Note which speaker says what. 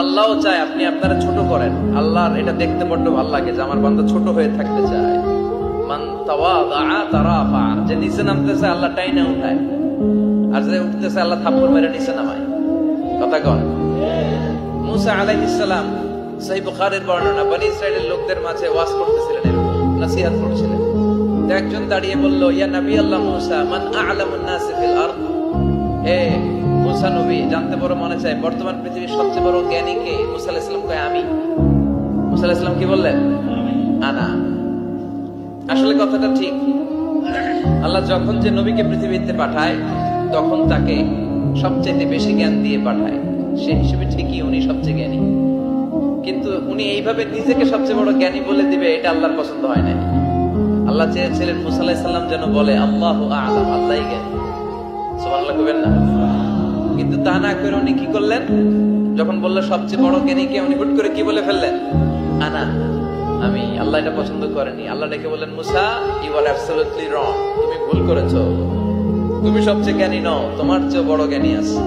Speaker 1: আল্লাহও চায় আপনি আপনারা ছোট করেন। আল্লাহর এটা দেখতে বড্ড ভালো লাগে যে আমার বান্দা ছোট হয়ে থাকতে চায়। মান তাওয়াদা তারাফা, যে নিচে নামতেছে আল্লাহ টাইনা উঠায়, আর যে উঠতেছে আল্লাহ থাপ্পড় মেরে নিচে নামায়। কথা কন। মুসা আলাইহিস সালাম, সহিহ বুখারীর বর্ণনা, বনি ইসরাইলের লোকদের মাঝে ওয়াজ করতেছিলেন, নসিহত করছিলেন। তো একজন দাঁড়িয়ে বলল, ইয়া নবী আল্লাহ মুসা, মান আ'লামুন নাস ফিল আরদ। হে মুসা নবী, জানতে বড় মনে চায় বর্তমান পৃথিবীর সবচেয়ে বড় জ্ঞানী কে? মুসা আলাইহিস সালাম কয় আমি। মুসা আলাইহিস সালাম কি বললেন? আনা। আসলে কথাটা ঠিক। আল্লাহ যখন যে নবীকে পৃথিবীতে পাঠায় তখন তাকে সবচেয়ে বেশি জ্ঞান দিয়ে পাঠায়, সেই হিসেবে ঠিকই উনি সবচেয়ে জ্ঞানী। কিন্তু উনি এইভাবে নিজেকে সবচেয়ে বড় জ্ঞানী বলে দিবে, এটা আল্লাহর পছন্দ হয় না। আল্লাহ চেয়েছিলেন মুসা আলাইহিস সালাম যেন বলে আল্লাহু আ'লাম, আল্লাহই জ্ঞানী। সুবহানাল্লাহ কইবেন না? কিন্তু তা না করে উনি কি করলেন? যখন বলল সবচেয়ে বড় জ্ঞানী কে, উনি হুট করে কি বলে ফেললেন? আনা, আমি। আল্লাহ এটা পছন্দ করেনি। আল্লাহ ডেকে বললেন, মুসা, ইউ আর অ্যাবসলিউটলি রং, তুমি ভুল করেছো, তুমি সবচেয়ে জ্ঞানী নও, তোমার চেয়ে বড় জ্ঞানী আছে।